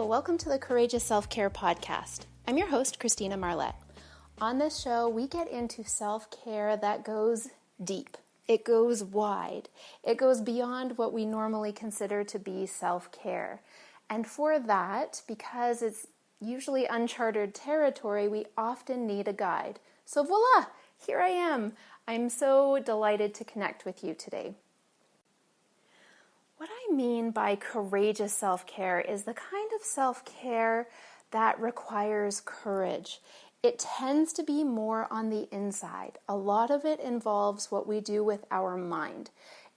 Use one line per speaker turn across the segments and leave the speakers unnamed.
welcome to the Courageous Self-Care podcast. I'm your host, Christina Marlette. On this show, we get into self-care that goes deep. It goes wide. It goes beyond what we normally consider to be self-care. And for that, because it's usually uncharted territory, we often need a guide. So voila, here I am. I'm so delighted to connect with you today. What I mean by courageous self-care is the kind of self-care that requires courage. It tends to be more on the inside. A lot of it involves what we do with our mind.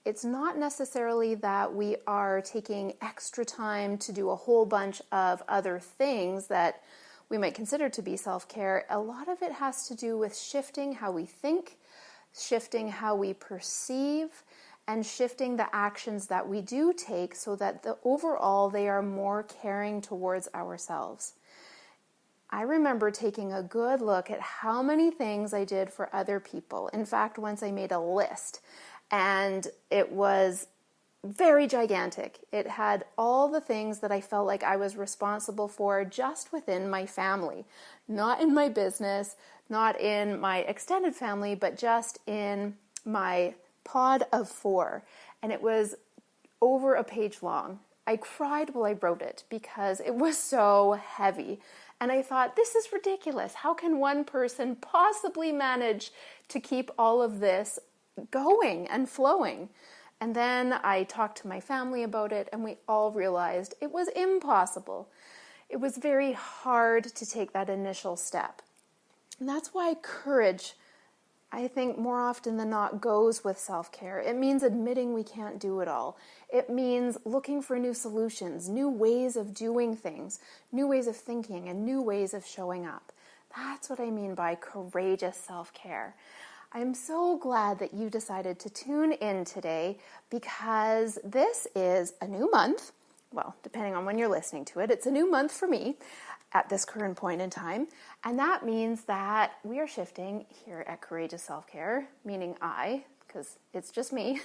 It's not necessarily that we are taking extra time to do a whole bunch of other things that we might consider to be self-care. A lot of it has to do with shifting how we think, shifting how we perceive, and shifting the actions that we do take so that overall they are more caring towards ourselves. I remember taking a good look at how many things I did for other people. In fact, once I made a list, and it was very gigantic. It had all the things that I felt like I was responsible for just within my family, not in my business, not in my extended family, but just in my pod of 4, and it was over a page long. I cried while I wrote it because it was so heavy, and I thought, this is ridiculous. How can one person possibly manage to keep all of this going and flowing? And then I talked to my family about it, and we all realized it was impossible. It was very hard to take that initial step. And that's why courage, I think, more often than not goes with self-care. It means admitting we can't do it all. It means looking for new solutions, new ways of doing things, new ways of thinking, and new ways of showing up. That's what I mean by courageous self-care. I'm so glad that you decided to tune in today because this is a new month. Well, depending on when you're listening to it, it's a new month for me at this current point in time. And that means that we are shifting here at Courageous Self-Care, meaning I, because it's just me,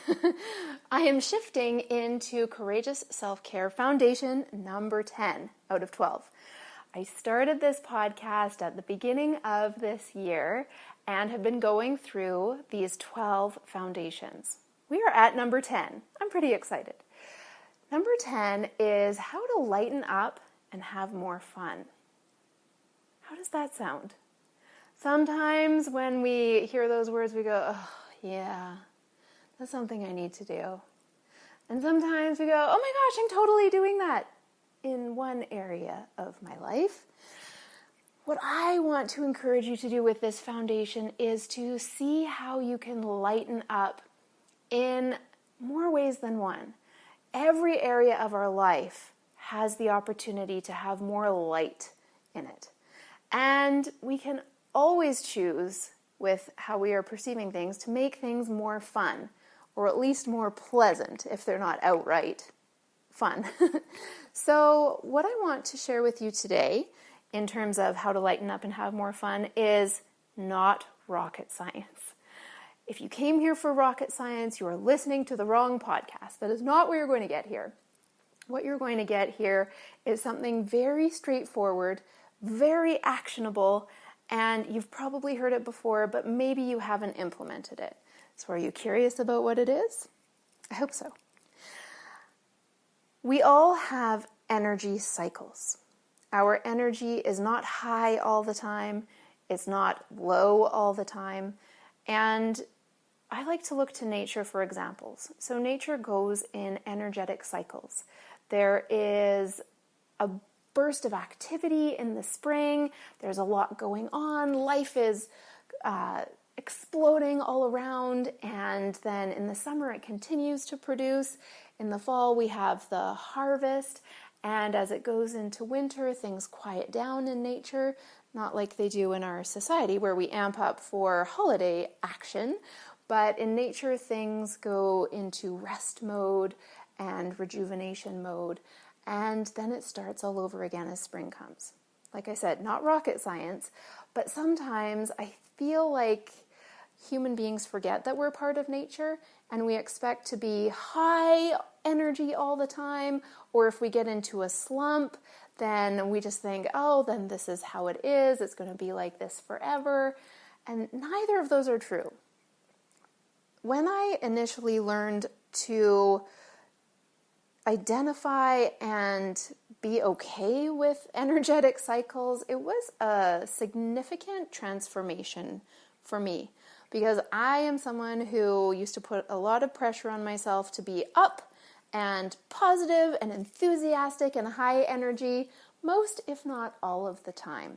I am shifting into Courageous Self-Care Foundation number 10 out of 12. I started this podcast at the beginning of this year and have been going through these 12 foundations. We are at number 10. I'm pretty excited. Number 10 is how to lighten up and have more fun. How does that sound? Sometimes when we hear those words, we go, oh, yeah, that's something I need to do. And sometimes we go, oh my gosh, I'm totally doing that in one area of my life. What I want to encourage you to do with this foundation is to see how you can lighten up in more ways than one. Every area of our life has the opportunity to have more light in it. And we can always choose with how we are perceiving things to make things more fun, or at least more pleasant if they're not outright fun. So what I want to share with you today in terms of how to lighten up and have more fun is not rocket science. If you came here for rocket science, you are listening to the wrong podcast. That is not what you're going to get here. What you're going to get here is something very straightforward, very actionable, and you've probably heard it before, but maybe you haven't implemented it. So are you curious about what it is? I hope so. We all have energy cycles. Our energy is not high all the time. It's not low all the time. And I like to look to nature for examples. So nature goes in energetic cycles. There is a burst of activity in the spring. There's a lot going on. Life is exploding all around. And then in the summer, it continues to produce. In the fall, we have the harvest. And as it goes into winter, things quiet down in nature, not like they do in our society where we amp up for holiday action. But in nature, things go into rest mode and rejuvenation mode. And then it starts all over again as spring comes. Like I said, not rocket science, but sometimes I feel like human beings forget that we're part of nature and we expect to be high energy all the time, or if we get into a slump, then we just think, oh, then this is how it is. It's going to be like this forever. And neither of those are true. When I initially learned to identify and be okay with energetic cycles, it was a significant transformation for me, because I am someone who used to put a lot of pressure on myself to be up and positive and enthusiastic and high energy most, if not all of the time.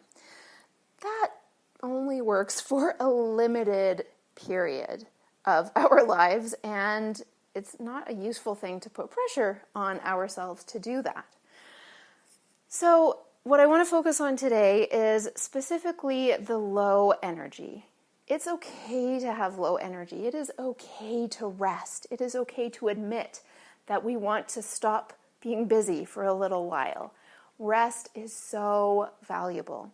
That only works for a limited period of our lives, and it's not a useful thing to put pressure on ourselves to do that. So what I want to focus on today is specifically the low energy. It's okay to have low energy. It is okay to rest. It is okay to admit that we want to stop being busy for a little while. Rest is so valuable.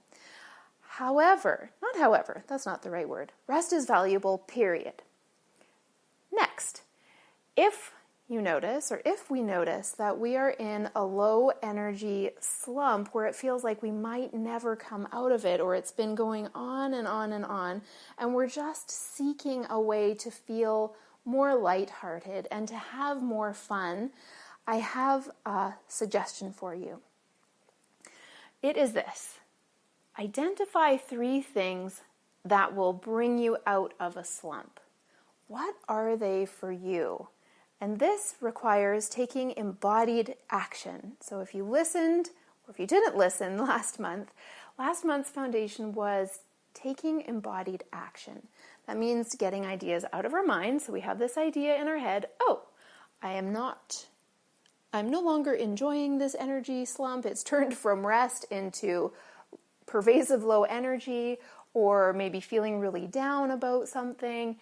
That's not the right word. Rest is valuable, period. Next, if we notice that we are in a low energy slump where it feels like we might never come out of it, or it's been going on and on and on, and we're just seeking a way to feel more lighthearted and to have more fun, I have a suggestion for you. It is this. Identify 3 things that will bring you out of a slump. What are they for you? And this requires taking embodied action. So if you listened, or if you didn't listen last month's foundation was taking embodied action. That means getting ideas out of our mind. So we have this idea in our head, oh, I'm no longer enjoying this energy slump. It's turned from rest into pervasive low energy, or maybe feeling really down about something.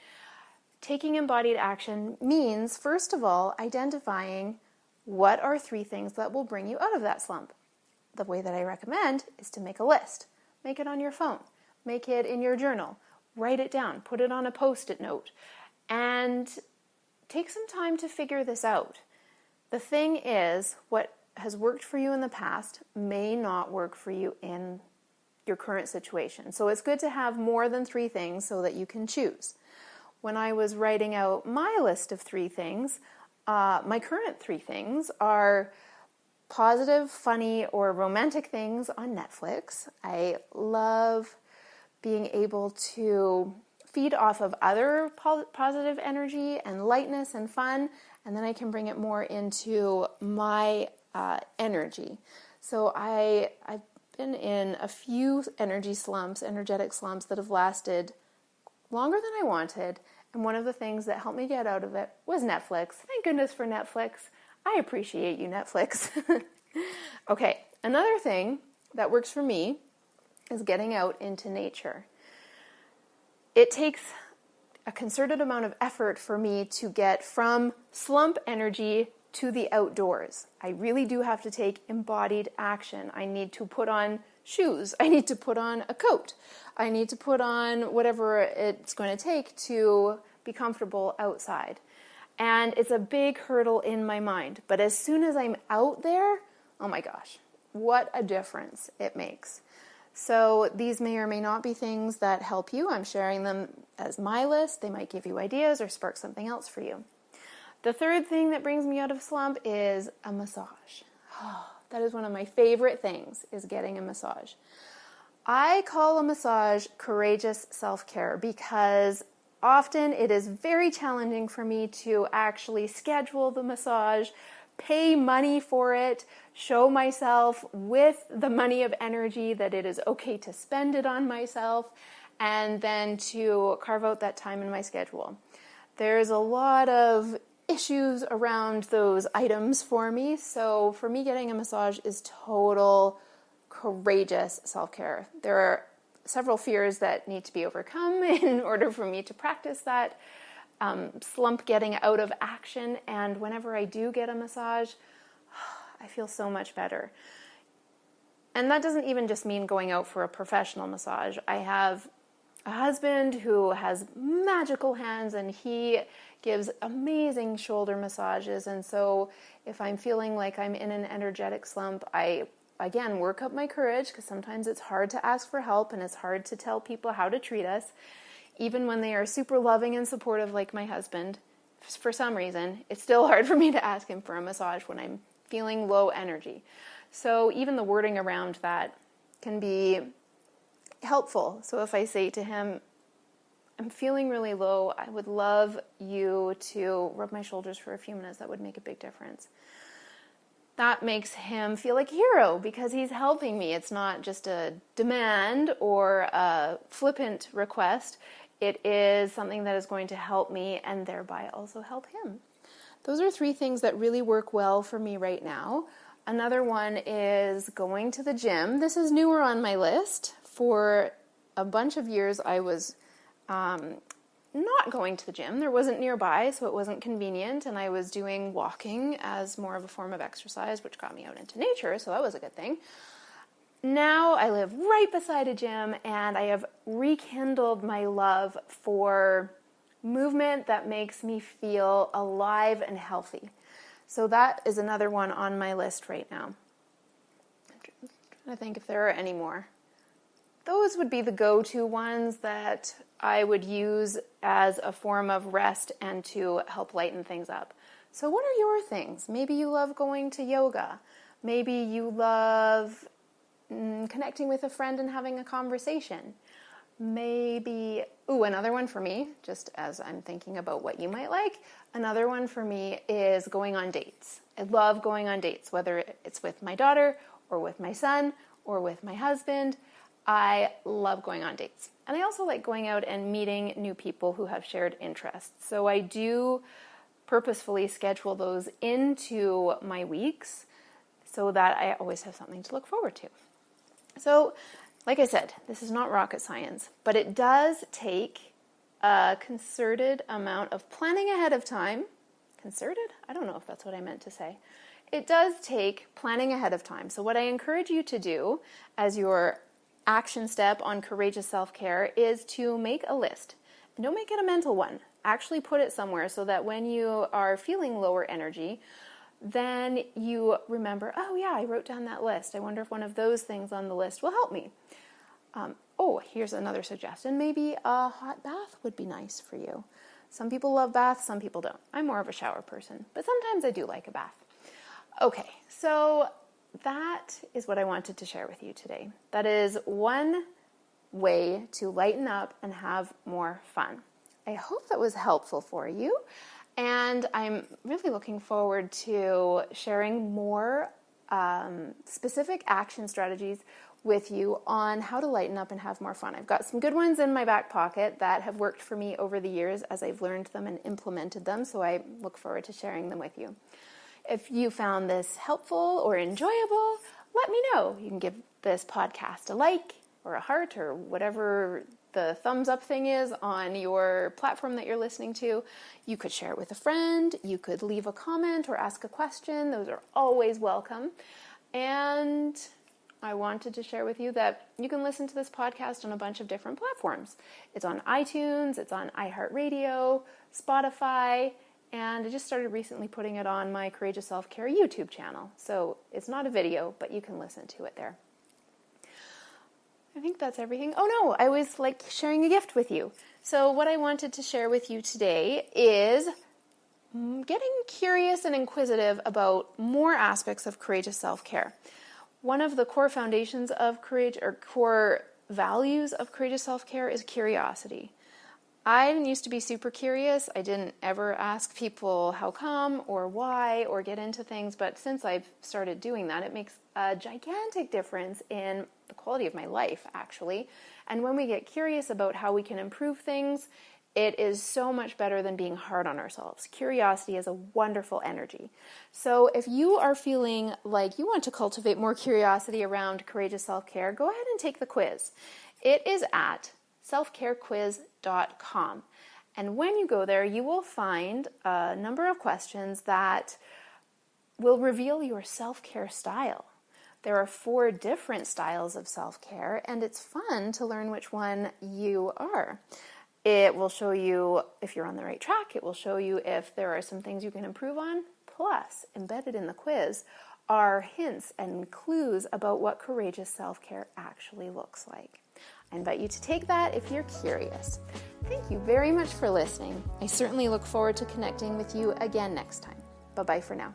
Taking embodied action means, first of all, identifying what are 3 things that will bring you out of that slump. The way that I recommend is to make a list. Make it on your phone. Make it in your journal. Write it down. Put it on a Post-it note. And take some time to figure this out. The thing is, what has worked for you in the past may not work for you in your current situation. So it's good to have more than 3 things so that you can choose. When I was writing out my list of 3 things, my current 3 things are positive, funny, or romantic things on Netflix. I love being able to feed off of other positive energy and lightness and fun, and then I can bring it more into my energy. So I've been in a few energetic slumps that have lasted longer than I wanted, and one of the things that helped me get out of it was Netflix. Thank goodness for Netflix. I appreciate you, Netflix. Okay, another thing that works for me is getting out into nature. It takes a concerted amount of effort for me to get from slump energy to the outdoors. I really do have to take embodied action. I need to put on shoes. I need to put on a coat. I need to put on whatever it's going to take to be comfortable outside. And it's a big hurdle in my mind. But as soon as I'm out there, oh my gosh, what a difference it makes. So these may or may not be things that help you. I'm sharing them as my list. They might give you ideas or spark something else for you. The third thing that brings me out of slump is a massage. Oh, that is one of my favorite things, is getting a massage. I call a massage courageous self-care because often it is very challenging for me to actually schedule the massage, pay money for it, show myself with the money of energy that it is okay to spend it on myself, and then to carve out that time in my schedule. There's a lot of issues around those items for me, so for me getting a massage is total courageous self-care. There are several fears that need to be overcome in order for me to practice that slump getting out of action, and whenever I do get a massage, I feel so much better. And that doesn't even just mean going out for a professional massage. I have a husband who has magical hands, and he gives amazing shoulder massages, and so if I'm feeling like I'm in an energetic slump, I again, work up my courage, because sometimes it's hard to ask for help and it's hard to tell people how to treat us, even when they are super loving and supportive like my husband. For some reason, it's still hard for me to ask him for a massage when I'm feeling low energy. So even the wording around that can be helpful. So if I say to him, I'm feeling really low, I would love you to rub my shoulders for a few minutes, that would make a big difference. That makes him feel like a hero because he's helping me. It's not just a demand or a flippant request. It is something that is going to help me and thereby also help him. Those are 3 things that really work well for me right now. Another one is going to the gym. This is newer on my list. For a bunch of years, I was not going to the gym. There wasn't nearby, so it wasn't convenient, and I was doing walking as more of a form of exercise, which got me out into nature, so that was a good thing. Now I live right beside a gym, and I have rekindled my love for movement that makes me feel alive and healthy. So that is another one on my list right now. I'm trying to think if there are any more. Those would be the go-to ones that I would use as a form of rest and to help lighten things up. So what are your things? Maybe you love going to yoga. Maybe you love connecting with a friend and having a conversation. Maybe, another one for me, just as I'm thinking about what you might like, another one for me is going on dates. I love going on dates, whether it's with my daughter or with my son or with my husband. I love going on dates. And I also like going out and meeting new people who have shared interests. So I do purposefully schedule those into my weeks so that I always have something to look forward to. So, like I said, this is not rocket science, but it does take a concerted amount of planning ahead of time. Concerted? I don't know if that's what I meant to say. It does take planning ahead of time. So what I encourage you to do as your action step on courageous self-care is to make a list. And don't make it a mental one. Actually put it somewhere so that when you are feeling lower energy, then you remember, oh yeah, I wrote down that list. I wonder if one of those things on the list will help me. Here's another suggestion. Maybe a hot bath would be nice for you. Some people love baths, some people don't. I'm more of a shower person, but sometimes I do like a bath. Okay, so that is what I wanted to share with you today. That is one way to lighten up and have more fun. I hope that was helpful for you, and I'm really looking forward to sharing more specific action strategies with you on how to lighten up and have more fun. I've got some good ones in my back pocket that have worked for me over the years as I've learned them and implemented them, so I look forward to sharing them with you. If you found this helpful or enjoyable, let me know. You can give this podcast a like or a heart or whatever the thumbs up thing is on your platform that you're listening to. You could share it with a friend. You could leave a comment or ask a question. Those are always welcome. And I wanted to share with you that you can listen to this podcast on a bunch of different platforms. It's on iTunes, it's on iHeartRadio, Spotify, and I just started recently putting it on my Courageous Self-Care YouTube channel. So it's not a video, but you can listen to it there. I think that's everything. Oh no, I always like sharing a gift with you. So what I wanted to share with you today is getting curious and inquisitive about more aspects of courageous self-care. One of the core foundations of courage, or core values of courageous self-care, is curiosity. I used to be super curious. I didn't ever ask people how come or why or get into things, but since I've started doing that, it makes a gigantic difference in the quality of my life, actually. And when we get curious about how we can improve things, it is so much better than being hard on ourselves. Curiosity is a wonderful energy. So if you are feeling like you want to cultivate more curiosity around courageous self-care, go ahead and take the quiz. It is at selfcarequiz.com. And when you go there, you will find a number of questions that will reveal your self-care style. There are 4 different styles of self-care, and it's fun to learn which one you are. It will show you if you're on the right track. It will show you if there are some things you can improve on. Plus, embedded in the quiz are hints and clues about what courageous self-care actually looks like. I invite you to take that if you're curious. Thank you very much for listening. I certainly look forward to connecting with you again next time. Bye-bye for now.